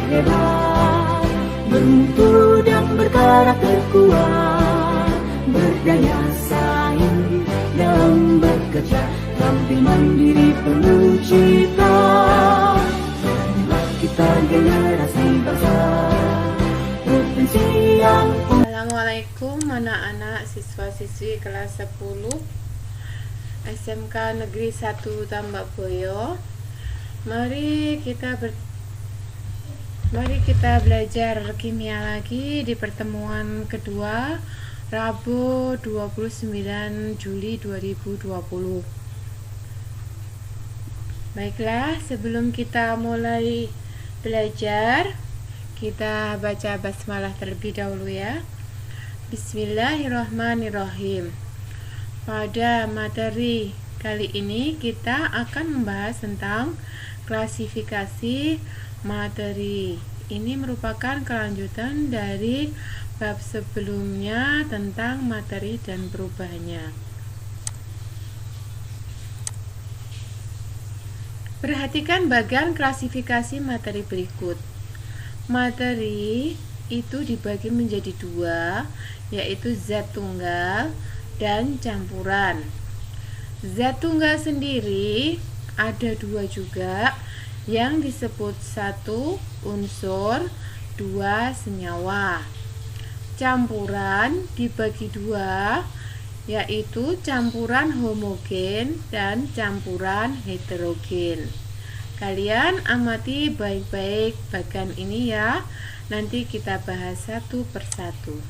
hebat, bermutu dan berkarakter kuat, berdaya saing dalam bekerja, tampil mandiri penuh cita. Inilah kita generasi bangsa provinsi yang Assalamualaikum anak-anak siswa-siswi kelas 10 SMK Negeri 1 Tambak Boyo. Mari kita belajar kimia lagi di pertemuan kedua Rabu 29 Juli 2020. Baiklah, sebelum kita mulai belajar, kita baca basmalah terlebih dahulu ya. Bismillahirrahmanirrahim. Pada materi kali ini kita akan membahas tentang klasifikasi materi. Ini merupakan kelanjutan dari bab sebelumnya tentang materi dan perubahannya. Perhatikan bagian klasifikasi materi berikut. Materi itu dibagi menjadi dua, yaitu zat tunggal dan campuran. Zat tunggal sendiri ada dua juga, yang disebut satu unsur, dua senyawa. Campuran dibagi dua, yaitu campuran homogen dan campuran heterogen. Kalian amati baik-baik bagian ini ya. Nanti kita bahas satu persatu.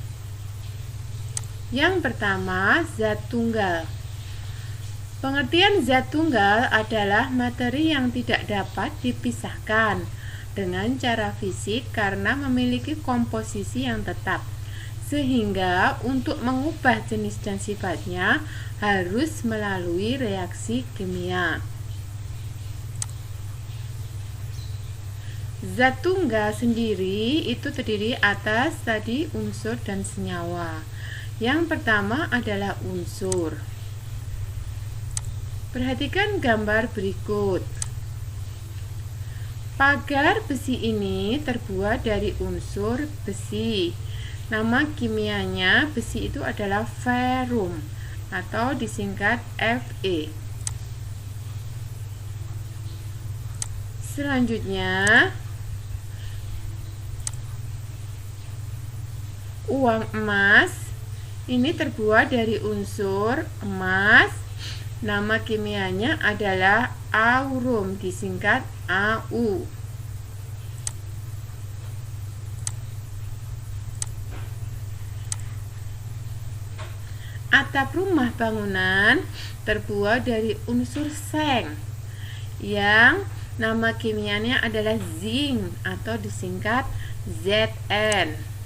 Yang pertama, zat tunggal. Pengertian zat tunggal adalah materi yang tidak dapat dipisahkan dengan cara fisik karena memiliki komposisi yang tetap, sehingga untuk mengubah jenis dan sifatnya harus melalui reaksi kimia. Zat tunggal sendiri itu terdiri atas tadi unsur dan senyawa. Yang pertama adalah unsur. Perhatikan gambar berikut. Pagar besi ini terbuat dari unsur besi. Nama kimianya besi itu adalah ferrum atau disingkat Fe. Selanjutnya, uang emas ini terbuat dari unsur emas. Nama kimianya adalah aurum, disingkat Au. Atap rumah bangunan terbuat dari unsur seng, yang nama kimianya adalah zinc atau disingkat Zn.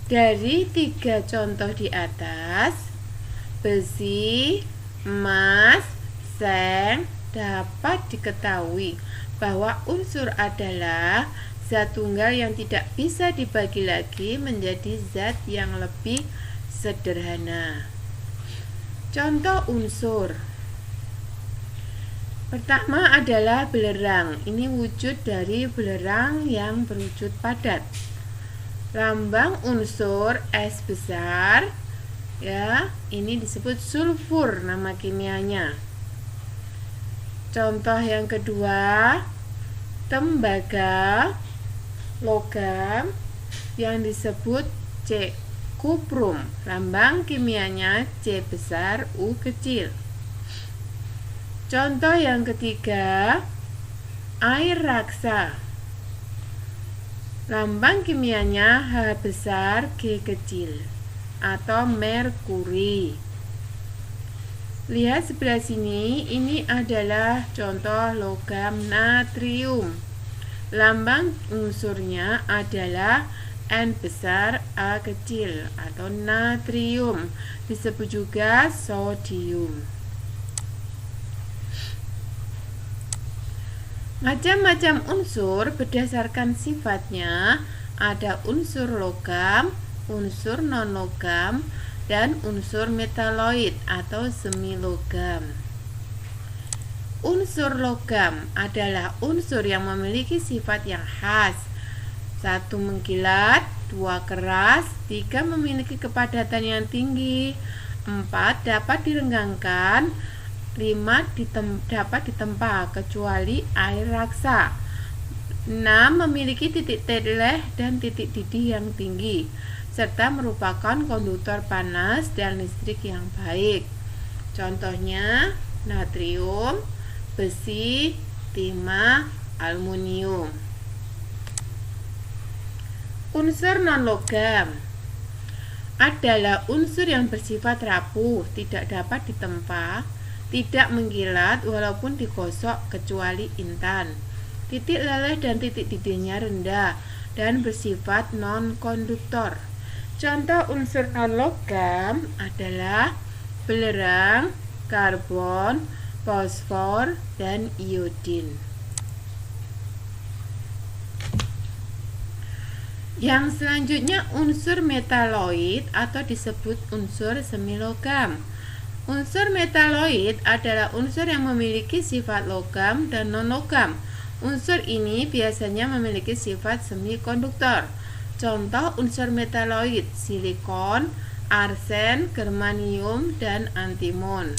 Dari tiga contoh di atas, besi, emas, seng, dapat diketahui bahwa unsur adalah zat tunggal yang tidak bisa dibagi lagi menjadi zat yang lebih sederhana. Contoh unsur. Pertama adalah belerang. Ini wujud dari belerang yang berwujud padat. Lambang unsur S besar ya, ini disebut sulfur nama kimianya. Contoh yang kedua, tembaga, logam yang disebut C kuprum. Lambang kimianya C besar U kecil. Contoh yang ketiga, air raksa. Lambang kimianya H besar G kecil atau merkuri. Lihat sebelah sini, ini adalah contoh logam natrium. Lambang unsurnya adalah N besar A kecil atau natrium, disebut juga sodium. Macam-macam unsur berdasarkan sifatnya. Ada unsur logam, unsur non-logam, dan unsur metaloid atau semi logam. Unsur logam adalah unsur yang memiliki sifat yang khas. 1 mengkilat, 2 keras, 3 memiliki kepadatan yang tinggi, 4 dapat direnggangkan, 5 dapat ditempa kecuali air raksa, 6 memiliki titik teleh dan titik didih yang tinggi, serta merupakan konduktor panas dan listrik yang baik. Contohnya natrium, besi, timah, aluminium. Unsur non-logam adalah unsur yang bersifat rapuh, tidak dapat ditempa, tidak mengkilat walaupun digosok kecuali intan. Titik leleh dan titik didihnya rendah dan bersifat non-konduktor. Contoh unsur non-logam adalah belerang, karbon, fosfor, dan iodin. Yang selanjutnya unsur metaloid atau disebut unsur semilogam. Unsur metaloid adalah unsur yang memiliki sifat logam dan non-logam. Unsur ini biasanya memiliki sifat semikonduktor. Contoh unsur metaloid: silikon, arsen, germanium, dan antimon.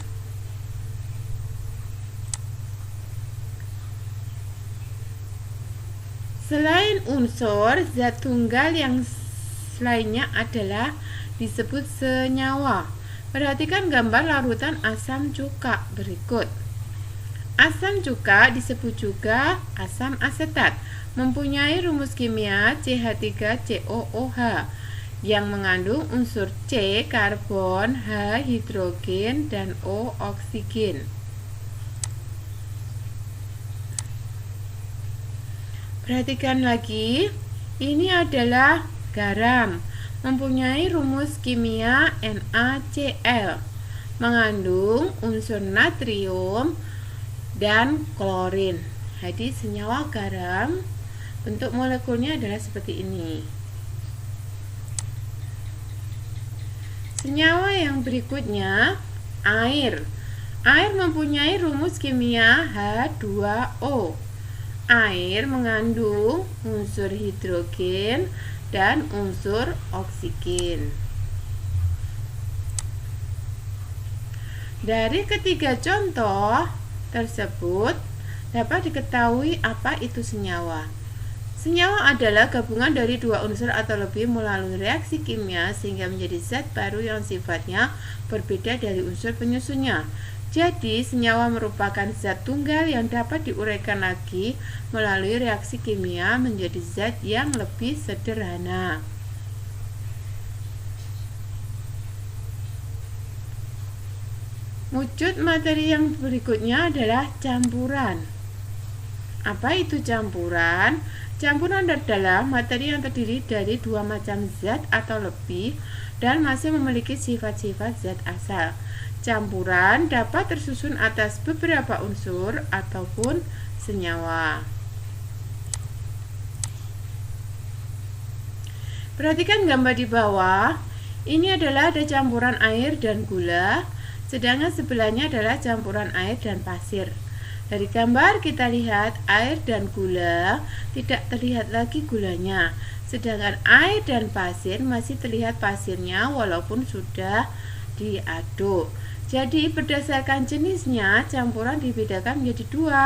Selain unsur, zat tunggal yang lainnya adalah disebut senyawa. Perhatikan gambar larutan asam cuka berikut. Asam cuka disebut juga asam asetat, mempunyai rumus kimia CH3COOH yang mengandung unsur C, karbon, H, hidrogen, dan O, oksigen. Perhatikan lagi, ini adalah garam, mempunyai rumus kimia NaCl, mengandung unsur natrium dan klorin. Jadi senyawa garam bentuk molekulnya adalah seperti ini. Senyawa yang berikutnya air. Air mempunyai rumus kimia H2O. Air mengandung unsur hidrogen dan unsur oksigen. Dari ketiga contoh tersebut dapat diketahui apa itu senyawa. Senyawa adalah gabungan dari dua unsur atau lebih melalui reaksi kimia sehingga menjadi zat baru yang sifatnya berbeda dari unsur penyusunnya. Jadi, senyawa merupakan zat tunggal yang dapat diuraikan lagi melalui reaksi kimia menjadi zat yang lebih sederhana. Wujud materi yang berikutnya adalah campuran. Apa itu campuran? Campuran adalah materi yang terdiri dari dua macam zat atau lebih dan masih memiliki sifat-sifat zat asal. Campuran dapat tersusun atas beberapa unsur ataupun senyawa. Perhatikan gambar di bawah. Ini adalah ada campuran air dan gula, sedangkan sebelahnya adalah campuran air dan pasir. Dari gambar kita lihat air dan gula tidak terlihat lagi gulanya, sedangkan air dan pasir masih terlihat pasirnya walaupun sudah diaduk. Jadi berdasarkan jenisnya campuran dibedakan menjadi dua,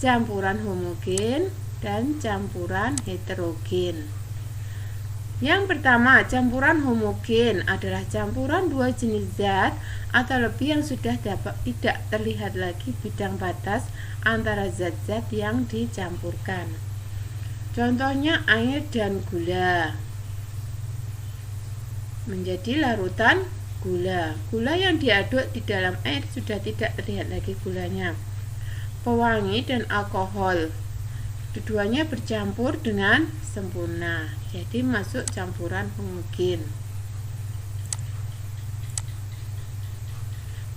campuran homogen dan campuran heterogen. Yang pertama, campuran homogen adalah campuran dua jenis zat atau lebih yang sudah tidak terlihat lagi bidang batas antara zat-zat yang dicampurkan. Contohnya air dan gula menjadi larutan gula. Gula yang diaduk di dalam air sudah tidak terlihat lagi gulanya. Pewangi dan alkohol, keduanya bercampur dengan sempurna, jadi masuk campuran homogen.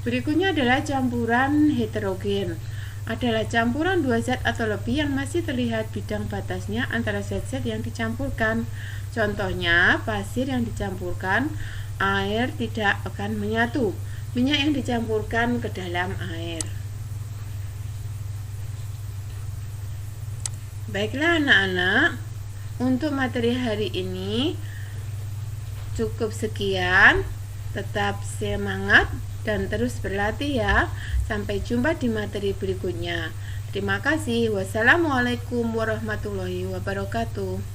Berikutnya adalah campuran heterogen. Adalah campuran dua zat atau lebih yang masih terlihat bidang batasnya antara zat-zat yang dicampurkan. Contohnya pasir yang dicampurkan air tidak akan menyatu, minyak yang dicampurkan ke dalam air. Baiklah anak-anak, untuk materi hari ini cukup sekian. Tetap semangat dan terus berlatih ya. Sampai jumpa di materi berikutnya. Terima kasih. Wassalamualaikum warahmatullahi wabarakatuh.